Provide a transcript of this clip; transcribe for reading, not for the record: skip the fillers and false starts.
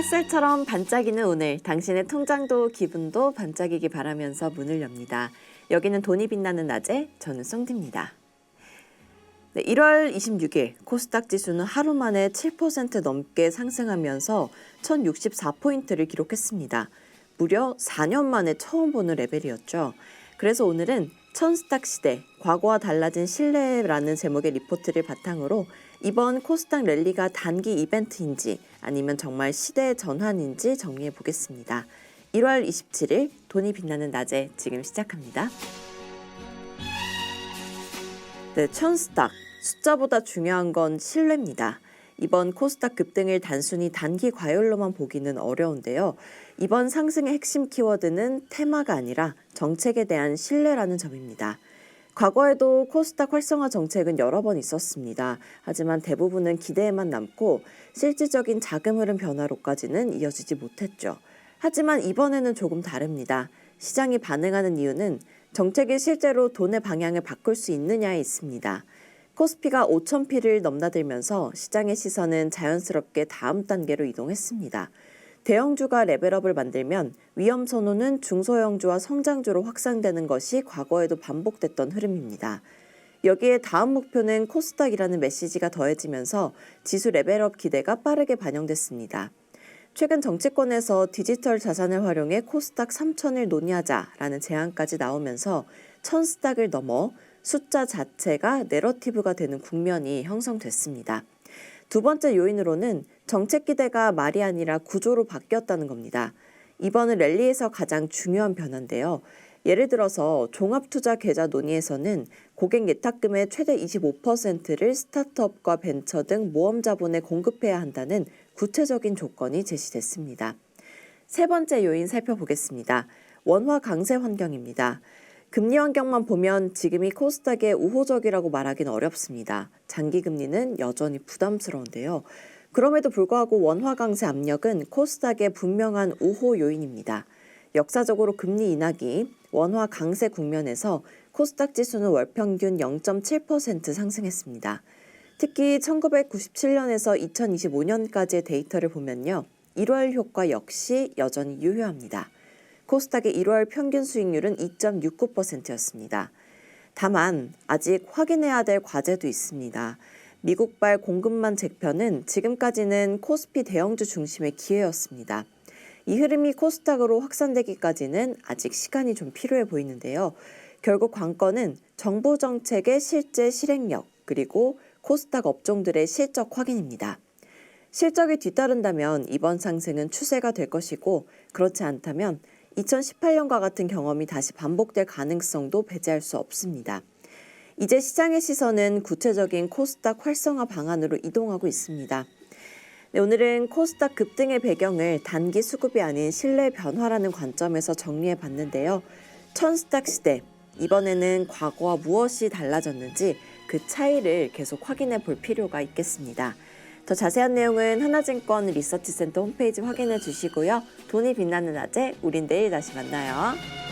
햇살처럼 반짝이는 오늘, 당신의 통장도 기분도 반짝이기 바라면서 문을 엽니다. 여기는 돈이 빛나는 낮에, 저는 송디입니다. 네, 1월 26일 코스닥 지수는 하루 만에 7% 넘게 상승하면서 1064포인트를 기록했습니다. 무려 4년 만에 처음 보는 레벨이었죠. 그래서 오늘은 천스탁 시대, 과거와 달라진 신뢰라는 제목의 리포트를 바탕으로 이번 코스닥 랠리가 단기 이벤트인지 아니면 정말 시대의 전환인지 정리해 보겠습니다. 1월 27일 돈이 빛나는 낮에 지금 시작합니다. 네, 천스탁. 숫자보다 중요한 건 신뢰입니다. 이번 코스닥 급등을 단순히 단기 과열로만 보기는 어려운데요. 이번 상승의 핵심 키워드는 테마가 아니라 정책에 대한 신뢰라는 점입니다. 과거에도 코스닥 활성화 정책은 여러 번 있었습니다. 하지만 대부분은 기대에만 남고 실질적인 자금 흐름 변화로까지는 이어지지 못했죠. 하지만 이번에는 조금 다릅니다. 시장이 반응하는 이유는 정책이 실제로 돈의 방향을 바꿀 수 있느냐에 있습니다. 코스피가 5,000피를 넘나들면서 시장의 시선은 자연스럽게 다음 단계로 이동했습니다. 대형주가 레벨업을 만들면 위험 선호는 중소형주와 성장주로 확산되는 것이 과거에도 반복됐던 흐름입니다. 여기에 다음 목표는 코스닥이라는 메시지가 더해지면서 지수 레벨업 기대가 빠르게 반영됐습니다. 최근 정치권에서 디지털 자산을 활용해 코스닥 3,000을 논의하자라는 제안까지 나오면서 천스닥을 넘어 숫자 자체가 내러티브가 되는 국면이 형성됐습니다. 두 번째 요인으로는 정책 기대가 말이 아니라 구조로 바뀌었다는 겁니다. 이번은 랠리에서 가장 중요한 변화인데요. 예를 들어서 종합투자 계좌 논의에서는 고객 예탁금의 최대 25%를 스타트업과 벤처 등 모험 자본에 공급해야 한다는 구체적인 조건이 제시됐습니다. 세 번째 요인 살펴보겠습니다. 원화 강세 환경입니다. 금리 환경만 보면 지금이 코스닥에 우호적이라고 말하기는 어렵습니다. 장기 금리는 여전히 부담스러운데요. 그럼에도 불구하고 원화 강세 압력은 코스닥의 분명한 우호 요인입니다. 역사적으로 금리 인하기, 원화 강세 국면에서 코스닥 지수는 월 평균 0.7% 상승했습니다. 특히 1997년에서 2025년까지의 데이터를 보면요. 1월 효과 역시 여전히 유효합니다. 코스닥의 1월 평균 수익률은 2.69%였습니다. 다만 아직 확인해야 될 과제도 있습니다. 미국발 공급만 재편은 지금까지는 코스피 대형주 중심의 기회였습니다. 이 흐름이 코스닥으로 확산되기까지는 아직 시간이 좀 필요해 보이는데요. 결국 관건은 정부 정책의 실제 실행력 그리고 코스닥 업종들의 실적 확인입니다. 실적이 뒤따른다면 이번 상승은 추세가 될 것이고 그렇지 않다면 2018년과 같은 경험이 다시 반복될 가능성도 배제할 수 없습니다. 이제 시장의 시선은 구체적인 코스닥 활성화 방안으로 이동하고 있습니다. 네, 오늘은 코스닥 급등의 배경을 단기 수급이 아닌 신뢰 변화라는 관점에서 정리해 봤는데요. 천스닥 시대, 이번에는 과거와 무엇이 달라졌는지 그 차이를 계속 확인해 볼 필요가 있겠습니다. 더 자세한 내용은 하나증권 리서치센터 홈페이지 확인해 주시고요. 돈이 빛나는 낮에 우린 내일 다시 만나요.